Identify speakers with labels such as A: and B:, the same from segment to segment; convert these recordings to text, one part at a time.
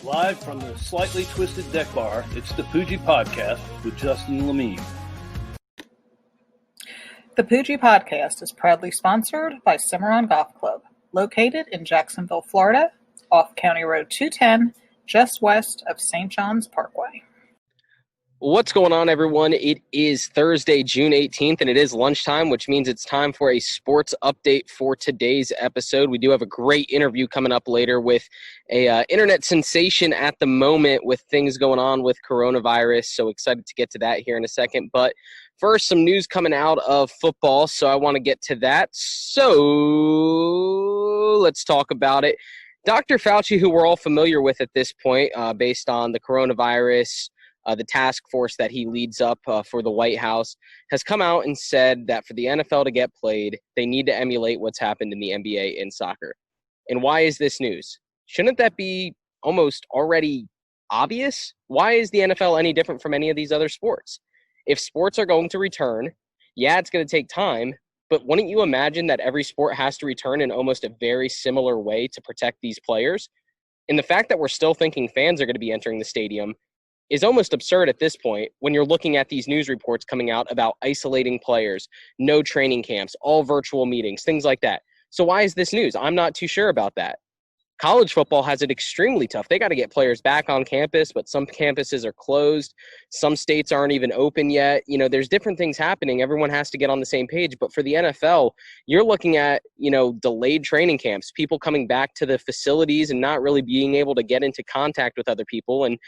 A: Live from the slightly twisted deck bar, it's the Poojie Podcast with Justin Lemie.
B: The Poojie Podcast is proudly sponsored by Cimarron Golf Club, located in Jacksonville, Florida, off County Road 210, just west of St. John's Parkway.
C: What's going on, everyone? It is Thursday, June 18th, and it is lunchtime, which means it's time for a sports update for today's episode. We do have a great interview coming up later with a internet sensation at the moment with things going on with coronavirus, so excited to get to that here in a second. But first, some news coming out of football, so I want to get to that. So let's talk about it. Dr. Fauci, who we're all familiar with at this point, based on the coronavirus, the task force that he leads up for the White House, has come out and said that for the NFL to get played, they need to emulate what's happened in the NBA in soccer. And why is this news? Shouldn't that be almost already obvious? Why is the NFL any different from any of these other sports? If sports are going to return, yeah, it's going to take time, but wouldn't you imagine that every sport has to return in almost a very similar way to protect these players? And the fact that we're still thinking fans are going to be entering the stadium is almost absurd at this point when you're looking at these news reports coming out about isolating players, no training camps, all virtual meetings, things like that. So why is this news? I'm not too sure about that. College football has it extremely tough. They got to get players back on campus, but some campuses are closed. Some states aren't even open yet. You know, there's different things happening. Everyone has to get on the same page. But for the NFL, you're looking at, delayed training camps, people coming back to the facilities and not really being able to get into contact with other people. And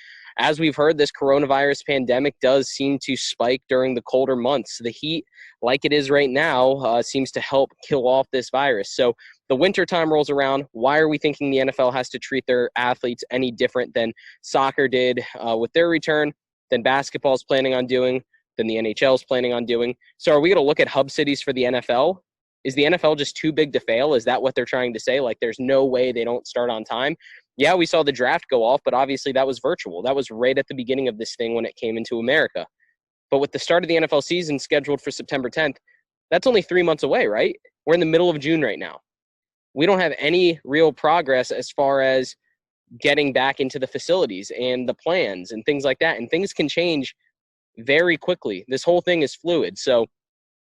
C: as we've heard, this coronavirus pandemic does seem to spike during the colder months. The heat, like it is right now, seems to help kill off this virus. So the winter time rolls around. Why are we thinking the NFL has to treat their athletes any different than soccer did with their return, than basketball is planning on doing, than the NHL is planning on doing? So are we going to look at hub cities for the NFL? Is the NFL just too big to fail? Is that what they're trying to say? Like, there's no way they don't start on time? Yeah, we saw the draft go off, but obviously that was virtual. That was right at the beginning of this thing when it came into America. But with the start of the NFL season scheduled for September 10th, that's only 3 months away, right? We're in the middle of June right now. We don't have any real progress as far as getting back into the facilities and the plans and things like that. And things can change very quickly. This whole thing is fluid. So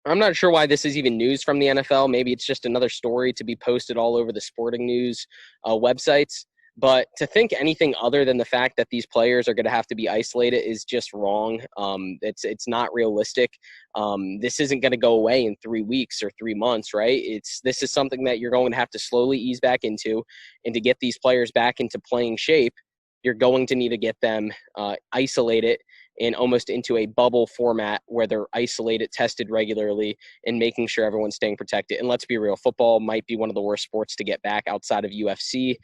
C: I'm not sure why this is even news from the NFL. Maybe it's just another story to be posted all over the sporting news websites. But to think anything other than the fact that these players are going to have to be isolated is just wrong. It's not realistic. This isn't going to go away in 3 weeks or 3 months, right? This is something that you're going to have to slowly ease back into. And to get these players back into playing shape, you're going to need to get them isolated and almost into a bubble format where they're isolated, tested regularly, and making sure everyone's staying protected. And let's be real, football might be one of the worst sports to get back outside of UFC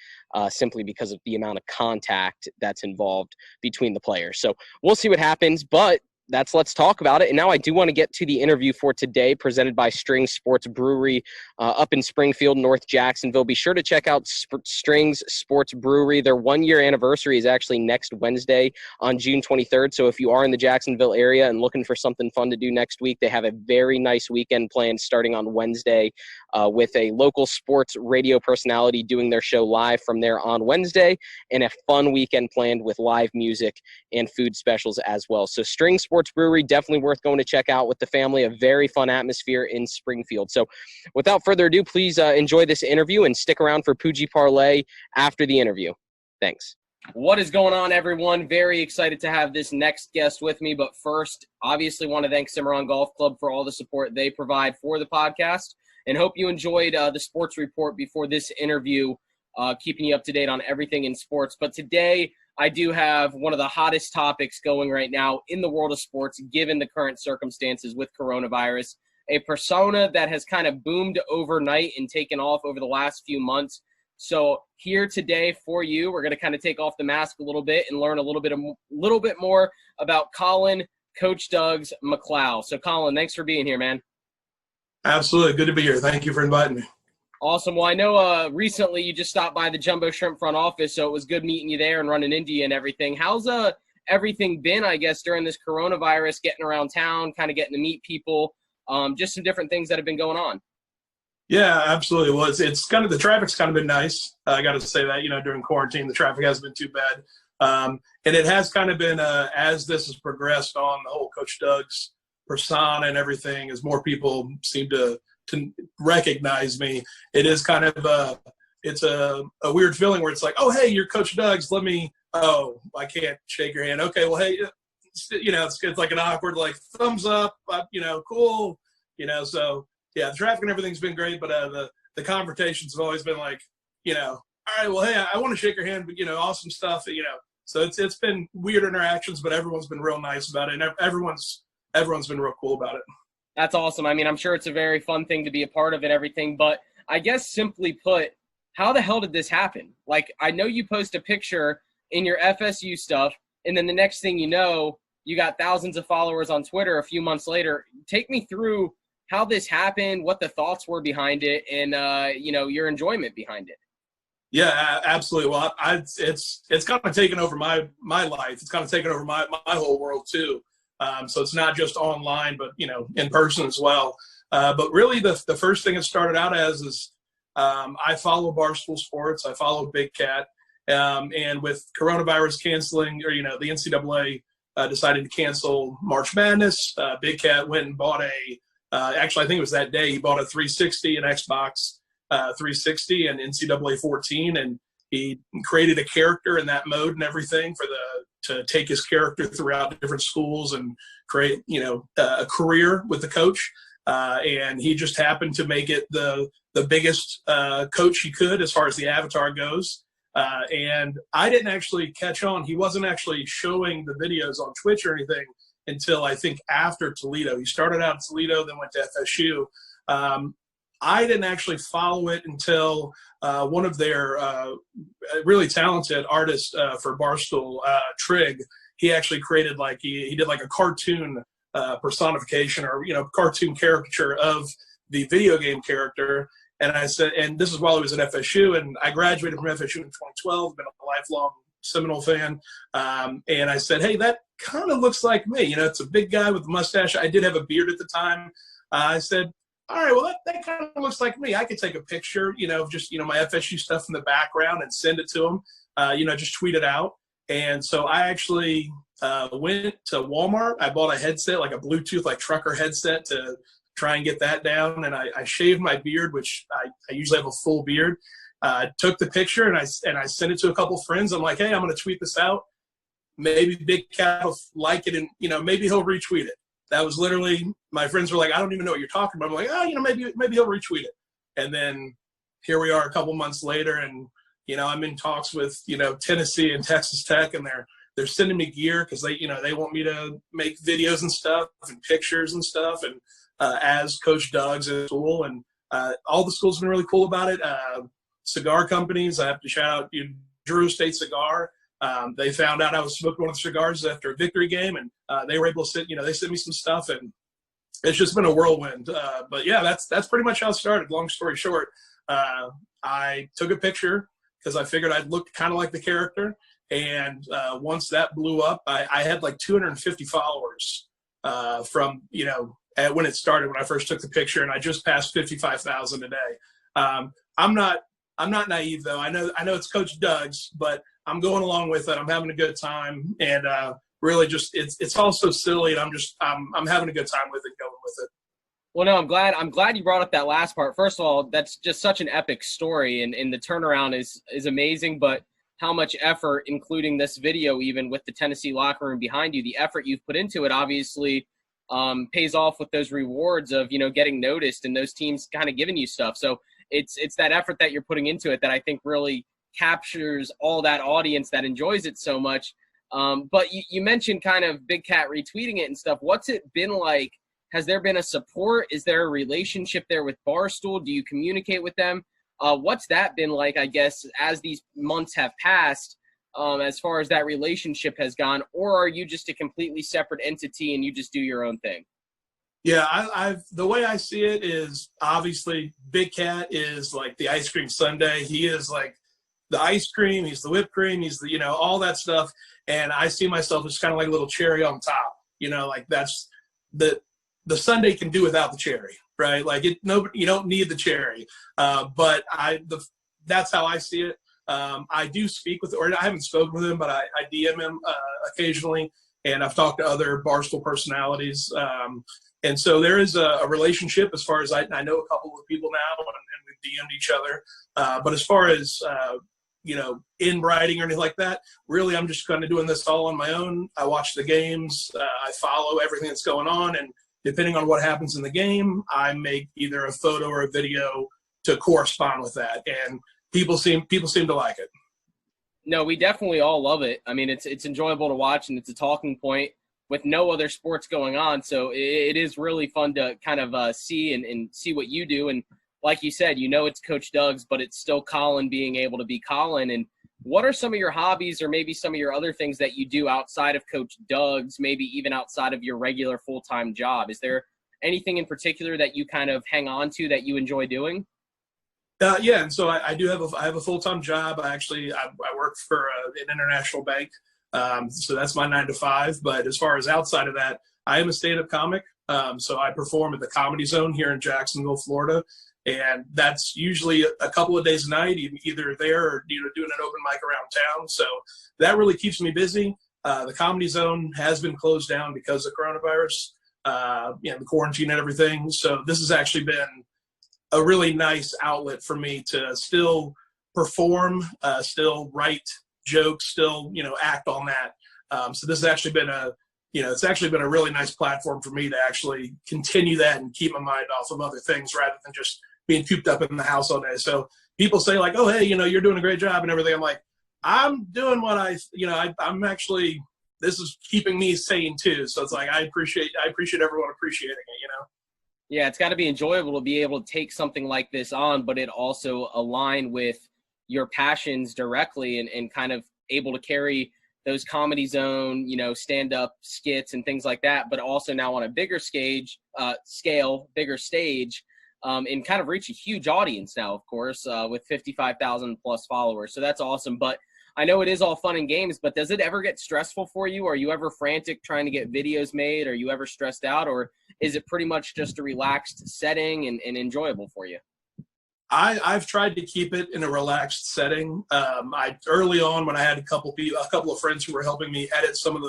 C: simply because of the amount of contact that's involved between the players. So we'll see what happens, but let's talk about it. And now I do want to get to the interview for today, presented by Strings Sports Brewery up in Springfield, North Jacksonville. Be sure to check out Strings Sports Brewery. Their 1 year anniversary is actually next Wednesday on June 23rd. So if you are in the Jacksonville area and looking for something fun to do next week, they have a very nice weekend planned starting on Wednesday with a local sports radio personality doing their show live from there on Wednesday, and a fun weekend planned with live music and food specials as well. So Strings Sports Brewery, definitely worth going to check out with the family. A very fun atmosphere in Springfield. So without further ado, please enjoy this interview and stick around for Poojie Parlay after the interview. Thanks. What is going on, everyone? Very excited to have this next guest with me. But first, obviously want to thank Cimarron Golf Club for all the support they provide for the podcast, and hope you enjoyed the sports report before this interview, keeping you up to date on everything in sports. But today, I do have one of the hottest topics going right now in the world of sports, given the current circumstances with coronavirus. A persona that has kind of boomed overnight and taken off over the last few months. So here today for you, we're going to kind of take off the mask a little bit and learn a little bit more about Colin, Coach Doug's McClow. So Colin, thanks for being here, man.
D: Absolutely. Good to be here. Thank you for inviting me.
C: Awesome. Well, I know recently you just stopped by the Jumbo Shrimp front office, so it was good meeting you there and running into you and everything. How's everything been, I guess, during this coronavirus, getting around town, kind of getting to meet people, just some different things that have been going on?
D: Yeah, absolutely. Well, it's kind of, the traffic's kind of been nice. I got to say that, during quarantine, the traffic hasn't been too bad. And it has kind of been, as this has progressed on the whole Coach Doug's persona and everything, as more people seem to recognize me, it is kind of it's a weird feeling where it's like, oh, hey, you're Coach Doug's. I can't shake your hand. Okay, well, hey, it's like an awkward, like, thumbs up, cool, so. Yeah, the traffic and everything's been great, but the confrontations have always been like, all right, well, hey, I want to shake your hand, but, awesome stuff, So it's been weird interactions, but everyone's been real nice about it, and everyone's been real cool about it.
C: That's awesome. I mean, I'm sure it's a very fun thing to be a part of and everything, but I guess simply put, how the hell did this happen? Like, I know you post a picture in your FSU stuff, and then the next thing you know, you got thousands of followers on Twitter a few months later. Take me through how this happened, what the thoughts were behind it, and your enjoyment behind it.
D: Yeah, absolutely. Well, it's kind of taken over my life. It's kind of taken over my whole world too. So it's not just online, but in person as well. But really, the first thing it started out as is I follow Barstool Sports. I follow Big Cat, and with coronavirus canceling, or the NCAA decided to cancel March Madness, Big Cat went and bought actually, I think it was that day, he bought a 360, an Xbox 360 and NCAA 14, and he created a character in that mode and everything to take his character throughout different schools and create, a career with the coach. And he just happened to make it the biggest coach he could as far as the avatar goes. And I didn't actually catch on. He wasn't actually showing the videos on Twitch or anything until I think after Toledo. He started out in Toledo, then went to FSU. I didn't actually follow it until one of their really talented artists for Barstool, Trig, he actually created he did a cartoon personification or, cartoon caricature of the video game character. And I said, and this is while I was at FSU, and I graduated from FSU in 2012, been a lifelong Seminole fan. And I said, hey, that kind of looks like me. It's a big guy with a mustache. I did have a beard at the time. I said, all right, well, that kind of looks like me. I could take a picture, just, my FSU stuff in the background and send it to him, just tweet it out. And so I actually went to Walmart. I bought a headset, like a Bluetooth, trucker headset to try and get that down. And I shaved my beard, which I usually have a full beard. Took the picture and I sent it to a couple friends. I'm like, hey, I'm going to tweet this out. Maybe Big Cat will like it, and maybe he'll retweet it. That was literally, my friends were like, I don't even know what you're talking about. I'm like, maybe he'll retweet it. And then here we are a couple months later, and I'm in talks with Tennessee and Texas Tech, and they're sending me gear because they want me to make videos and stuff and pictures and stuff, and as Coach Doug's at school, and all the schools have been really cool about it. Cigar companies, I have to shout out Drew State Cigar. They found out I was smoking one of the cigars after a victory game, and they were able to they sent me some stuff, and it's just been a whirlwind. But yeah, that's pretty much how it started. Long story short, I took a picture because I figured I'd look kind of like the character. And once that blew up, I had 250 followers from, when it started, when I first took the picture, and I just passed 55,000 a day. I'm not naive though. I know it's Coach Doug's, but I'm going along with it. I'm having a good time, and really just it's all so silly, and I'm having a good time with it, going with it.
C: Well, no, I'm glad you brought up that last part. First of all, that's just such an epic story, and the turnaround is amazing. But how much effort, including this video, even with the Tennessee locker room behind you, the effort you've put into it obviously pays off with those rewards of getting noticed and those teams kind of giving you stuff. So it's that effort that you're putting into it that I think really captures all that audience that enjoys it so much. But you mentioned kind of Big Cat retweeting it and stuff. What's it been like? Has there been a support? Is there a relationship there with Barstool? Do you communicate with them? What's that been like, I guess, as these months have passed, as far as that relationship has gone? Or are you just a completely separate entity and you just do your own thing?
D: Yeah, the way I see it is, obviously Big Cat is like the ice cream sundae. He is like the ice cream. He's the whipped cream. He's the, all that stuff. And I see myself as kind of like a little cherry on top. That's the sundae can do without the cherry. right? Like you don't need the cherry. But that's how I see it. I do speak with, or I haven't spoken with him, but I DM him occasionally, and I've talked to other Barstool personalities. And so there is a relationship as far as I know a couple of people now, and we've DM'd each other. But as far as, in writing or anything like that, really I'm just kind of doing this all on my own. I watch the games. I follow everything that's going on. And depending on what happens in the game, I make either a photo or a video to correspond with that. And people seem to like it.
C: No, we definitely all love it. I mean, it's enjoyable to watch, and it's a talking point with no other sports going on. So it is really fun to kind of see and see what you do. And like you said, it's Coach Doug's, but it's still Colin being able to be Colin. And what are some of your hobbies or maybe some of your other things that you do outside of Coach Doug's, maybe even outside of your regular full-time job? Is there anything in particular that you kind of hang on to that you enjoy doing?
D: Yeah, and so I do have a full-time job. I work for an international bank, so that's my 9 to 5. But as far as outside of that, I am a stand-up comic. So I perform at the Comedy Zone here in Jacksonville, Florida, and that's usually a couple of days a night, either there or doing an open mic around town. So that really keeps me busy. The Comedy Zone has been closed down because of coronavirus, the quarantine and everything. So this has actually been a really nice outlet for me to still perform, still write jokes, still, act on that. So this has actually been it's actually been a really nice platform for me to actually continue that and keep my mind off of other things rather than just being cooped up in the house all day. So people say like, oh, hey, you're doing a great job and everything. I'm like, I'm doing what I'm actually, this is keeping me sane too. So it's like, I appreciate everyone appreciating it,
C: Yeah, it's got to be enjoyable to be able to take something like this on, but it also align with your passions directly and kind of able to carry those Comedy Zone, stand-up skits and things like that, but also now on a bigger bigger stage, and kind of reach a huge audience now, of course, with 55,000 plus followers. So that's awesome. But I know it is all fun and games, but does it ever get stressful for you? Are you ever frantic trying to get videos made? Are you ever stressed out? Or is it pretty much just a relaxed setting and enjoyable for you?
D: I've tried to keep it in a relaxed setting. Early on when I had a couple of friends who were helping me edit some of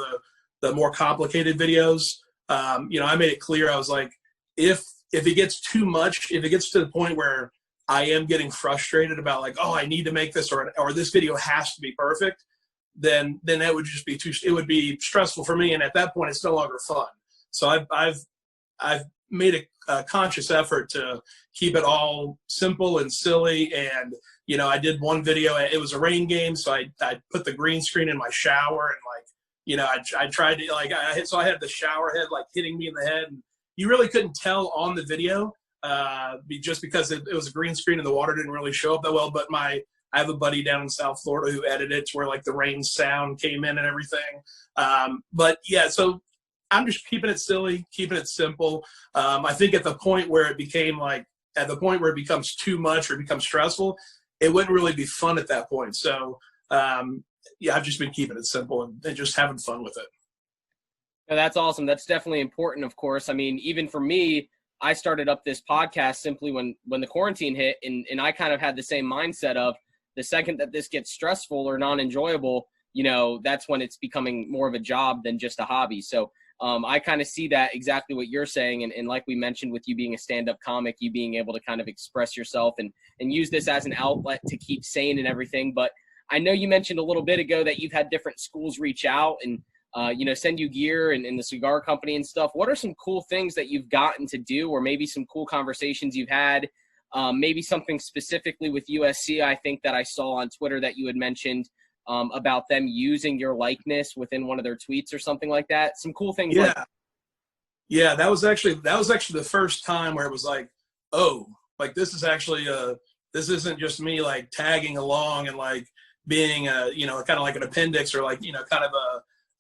D: the more complicated videos, I made it clear. I was like, if it gets too much, if it gets to the point where I am getting frustrated about like, oh, I need to make this or this video has to be perfect, then that would just be it would be stressful for me. And at that point, it's no longer fun. So I've made a conscious effort to keep it all simple and silly. And, I did one video, it was a rain game. So I put the green screen in my shower and I tried to I had the shower head like hitting me in the head. And you really couldn't tell on the video just because it was a green screen and the water didn't really show up that well. But I have a buddy down in South Florida who edited it to where like the rain sound came in and everything. But yeah, so I'm just keeping it silly, keeping it simple. I think at the point where it becomes too much or it becomes stressful, it wouldn't really be fun at that point. So I've just been keeping it simple and just having fun with it.
C: No, that's awesome. That's definitely important, of course. I mean, even for me, I started up this podcast simply when the quarantine hit, and I kind of had the same mindset of the second that this gets stressful or non-enjoyable, that's when it's becoming more of a job than just a hobby. So I kind of see that exactly what you're saying. And like we mentioned with you being a stand-up comic, you being able to kind of express yourself and use this as an outlet to keep sane and everything. But I know you mentioned a little bit ago that you've had different schools reach out and send you gear and the cigar company and stuff. What are some cool things that you've gotten to do, or maybe some cool conversations you've had? Maybe something specifically with USC, I think that I saw on Twitter that you had mentioned about them using your likeness within one of their tweets or something like that. Some cool things.
D: Yeah, that was actually the first time where it was like, oh, like this is actually this isn't just me like tagging along and like being kind of like an appendix or like kind of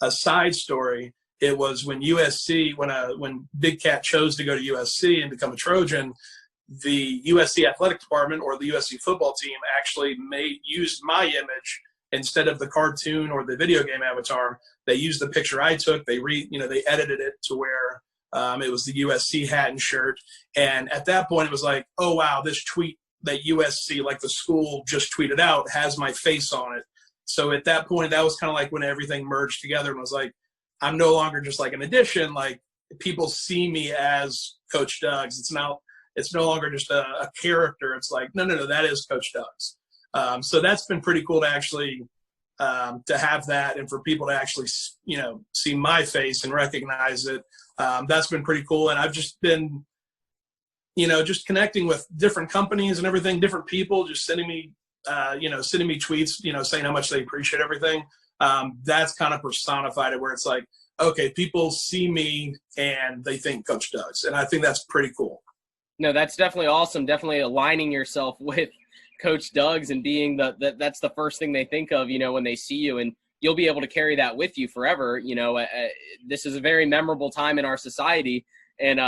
D: a side story. It was when USC, when Big Cat chose to go to USC and become a Trojan, the USC athletic department or the USC football team actually used my image instead of the cartoon or the video game avatar. They used the picture I took. They edited it to where It was the USC hat and shirt. And at that point, it was like, oh, wow, this tweet that USC, like the school, just tweeted out has my face on it. So at that point, that was kind of like when everything merged together and was like, I'm no longer just like an addition. Like, people see me as Coach Doug's. It's no longer just a character. It's like, no, that is Coach Doug's. So that's been pretty cool to actually to have that, and for people to actually, see my face and recognize it. That's been pretty cool. And I've just been, just connecting with different companies and everything, different people, just sending me tweets, saying how much they appreciate everything. That's kind of personified it, where it's like, okay, people see me and they think Coach Doug's. And I think that's pretty cool.
C: No, that's definitely awesome. Definitely aligning yourself with Coach Doug's and being that's the first thing they think of, when they see you, and you'll be able to carry that with you forever. This is a very memorable time in our society, and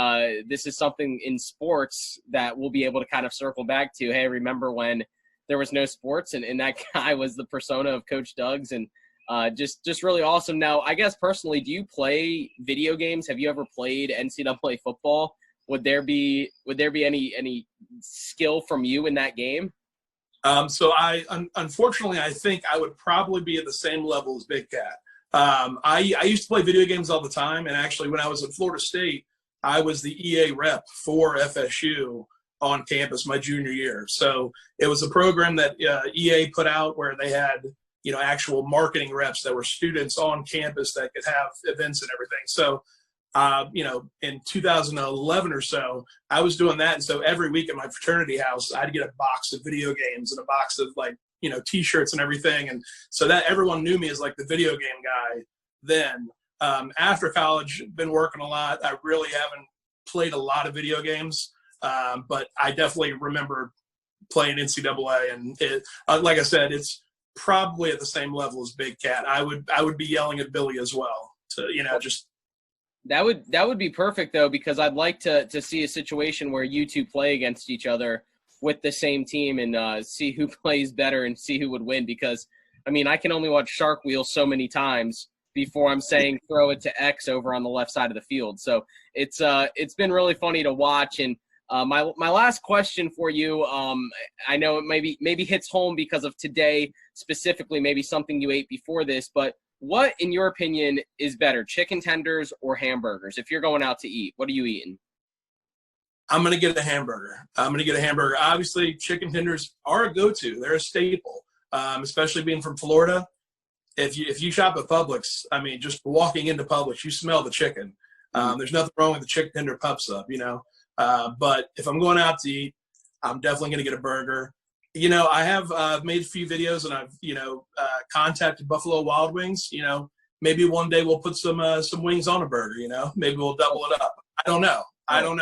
C: this is something in sports that we'll be able to kind of circle back to. Hey, remember when there was no sports, and that guy was the persona of Coach Doug's, and just really awesome. Now, I guess personally, do you play video games? Have you ever played NCAA football? Would there be any skill from you in that game?
D: So unfortunately, I think I would probably be at the same level as Big Cat. I used to play video games all the time. And actually, when I was at Florida State, I was the EA rep for FSU on campus my junior year. So it was a program that EA put out where they had, actual marketing reps that were students on campus that could have events and everything. So, in 2011 or so, I was doing that. And so every week at my fraternity house, I'd get a box of video games and a box of T-shirts and everything. And so that everyone knew me as like the video game guy then. After college, been working a lot. I really haven't played a lot of video games, but I definitely remember playing NCAA. And it, like I said, it's probably at the same level as Big Cat. I would be yelling at Billy as well to, just.
C: That would be perfect, though, because I'd like to see a situation where you two play against each other with the same team and see who plays better and see who would win. Because, I can only watch Shark Wheel so many times before I'm saying throw it to X over on the left side of the field. So it's been really funny to watch. And my last question for you, I know it maybe hits home because of today specifically, maybe something you ate before this, but what, in your opinion, is better, chicken tenders or hamburgers? If you're going out to eat, what are you eating?
D: I'm going to get a hamburger. Obviously, chicken tenders are a go-to. They're a staple, especially being from Florida. If you shop at Publix, just walking into Publix, you smell the chicken. There's nothing wrong with the chicken tender pups up, But if I'm going out to eat, I'm definitely going to get a burger. I have made a few videos, and I've, contacted Buffalo Wild Wings. Maybe one day we'll put some wings on a burger, maybe we'll double it up. I don't know. I'm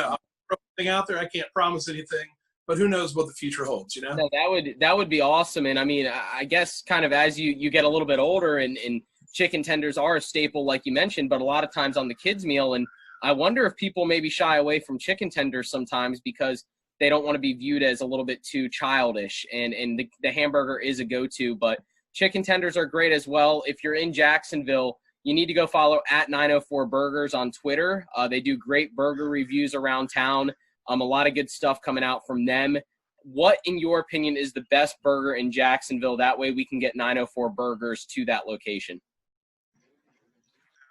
D: throwing out there. I can't promise anything, but who knows what the future holds,
C: No, that would be awesome. And I guess kind of as you get a little bit older and chicken tenders are a staple, like you mentioned, but a lot of times on the kids' meal. And I wonder if people maybe shy away from chicken tenders sometimes because they don't want to be viewed as a little bit too childish, and the hamburger is a go-to, but chicken tenders are great as well. If you're in Jacksonville, you need to go follow at 904 Burgers on Twitter. They do great burger reviews around town. A lot of good stuff coming out from them. What, in your opinion, is the best burger in Jacksonville? That way we can get 904 Burgers to that location.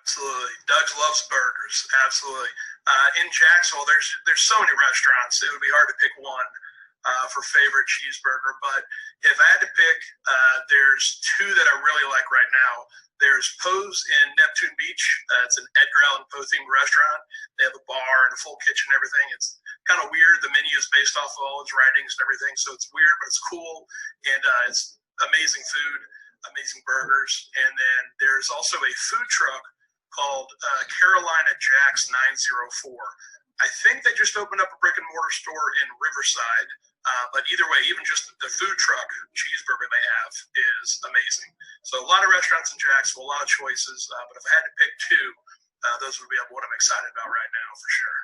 D: Absolutely. Doug loves burgers. Absolutely. In Jacksonville, there's so many restaurants. It would be hard to pick one for favorite cheeseburger. But if I had to pick, there's two that I really like right now. There's Poe's in Neptune Beach. It's an Edgar Allan Poe themed restaurant. They have a bar and a full kitchen and everything. It's kind of weird. The menu is based off of all his writings and everything. So it's weird, but it's cool. And it's amazing food, amazing burgers. And then there's also a food truck called Carolina Jack's 904. I think they just opened up a brick and mortar store in Riverside, but either way, even just the food truck cheeseburger they have is amazing. So a lot of restaurants in Jacksonville, a lot of choices, but if I had to pick two, those would be what I'm excited about right now for sure.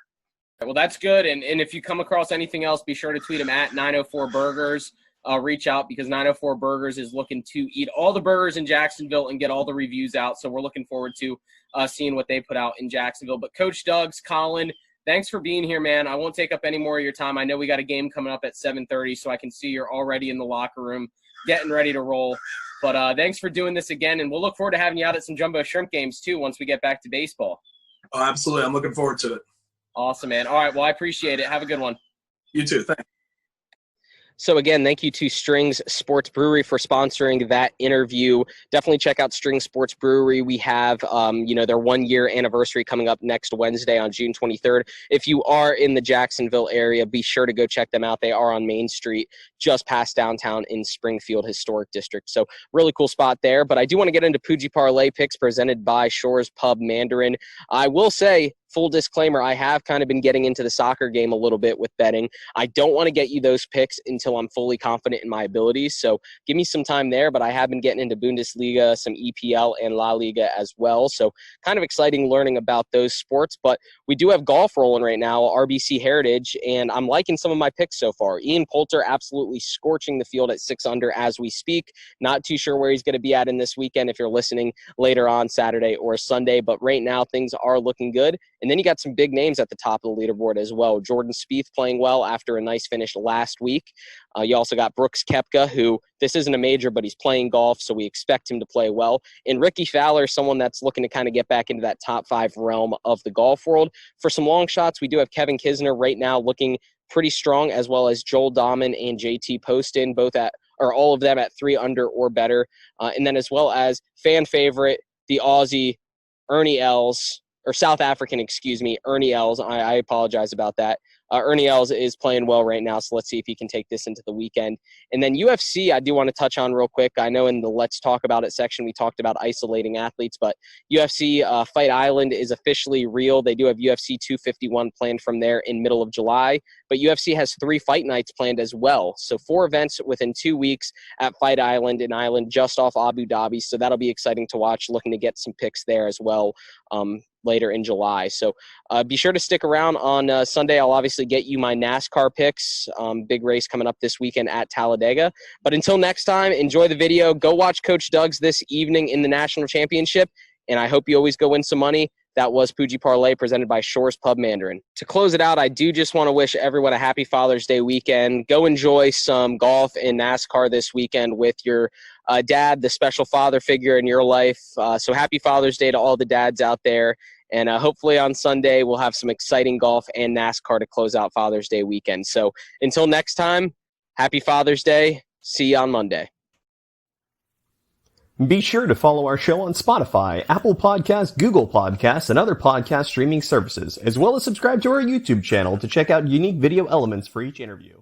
C: Well, that's good, and if you come across anything else, be sure to tweet them at 904 Burgers. reach out, because 904 Burgers is looking to eat all the burgers in Jacksonville and get all the reviews out. So we're looking forward to seeing what they put out in Jacksonville. But Coach Duggs, Colin, thanks for being here, man. I won't take up any more of your time. I know we got a game coming up at 7:30, so I can see you're already in the locker room getting ready to roll. But thanks for doing this again, and we'll look forward to having you out at some Jumbo Shrimp games too once we get back to baseball.
D: Oh, absolutely. I'm looking forward to it.
C: Awesome, man. All right, well, I appreciate it. Have a good one.
D: You too. Thanks.
C: So again, thank you to Strings Sports Brewery for sponsoring that interview. Definitely check out Strings Sports Brewery. We have, their 1 year anniversary coming up next Wednesday on June 23rd. If you are in the Jacksonville area, be sure to go check them out. They are on Main Street, just past downtown in Springfield Historic District. So really cool spot there. But I do want to get into Poojie Parlay picks presented by Shores Pub Mandarin. I will say, full disclaimer, I have kind of been getting into the soccer game a little bit with betting. I don't want to get you those picks until I'm fully confident in my abilities. So give me some time there, but I have been getting into Bundesliga, some EPL and La Liga as well. So kind of exciting learning about those sports, but we do have golf rolling right now, RBC Heritage, and I'm liking some of my picks so far. Ian Poulter absolutely scorching the field at 6 under as we speak. Not too sure where he's going to be at in this weekend if you're listening later on Saturday or Sunday, but right now things are looking good. And then you got some big names at the top of the leaderboard as well. Jordan Spieth playing well after a nice finish last week. You also got Brooks Koepka, who this isn't a major, but he's playing golf, so we expect him to play well. And Ricky Fowler, someone that's looking to kind of get back into that top 5 realm of the golf world. For some long shots, we do have Kevin Kisner right now looking pretty strong, as well as Joel Dahman and JT Poston, all of them at 3 under or better. And then as well as fan favorite, the Aussie Ernie Els, or South African, Ernie Els. I apologize about that. Ernie Els is playing well right now, so let's see if he can take this into the weekend. And then UFC, I do want to touch on real quick. I know in the Let's Talk About It section, we talked about isolating athletes, but UFC Fight Island is officially real. They do have UFC 251 planned from there in middle of July, but UFC has 3 fight nights planned as well. So 4 events within 2 weeks at Fight Island, an island just off Abu Dhabi. So that'll be exciting to watch, looking to get some picks there as well later in July. So be sure to stick around on Sunday. I'll obviously get you my NASCAR picks. Big race coming up this weekend at Talladega. But until next time, enjoy the video. Go watch Coach Duggs this evening in the National Championship, and I hope you always go win some money. That was Poojie Parlay presented by Shores Pub Mandarin. To close it out, I do just want to wish everyone a happy Father's Day weekend. Go enjoy some golf and NASCAR this weekend with your dad, the special father figure in your life. So happy Father's Day to all the dads out there. And hopefully on Sunday, we'll have some exciting golf and NASCAR to close out Father's Day weekend. So until next time, happy Father's Day. See you on Monday.
E: Be sure to follow our show on Spotify, Apple Podcasts, Google Podcasts, and other podcast streaming services, as well as subscribe to our YouTube channel to check out unique video elements for each interview.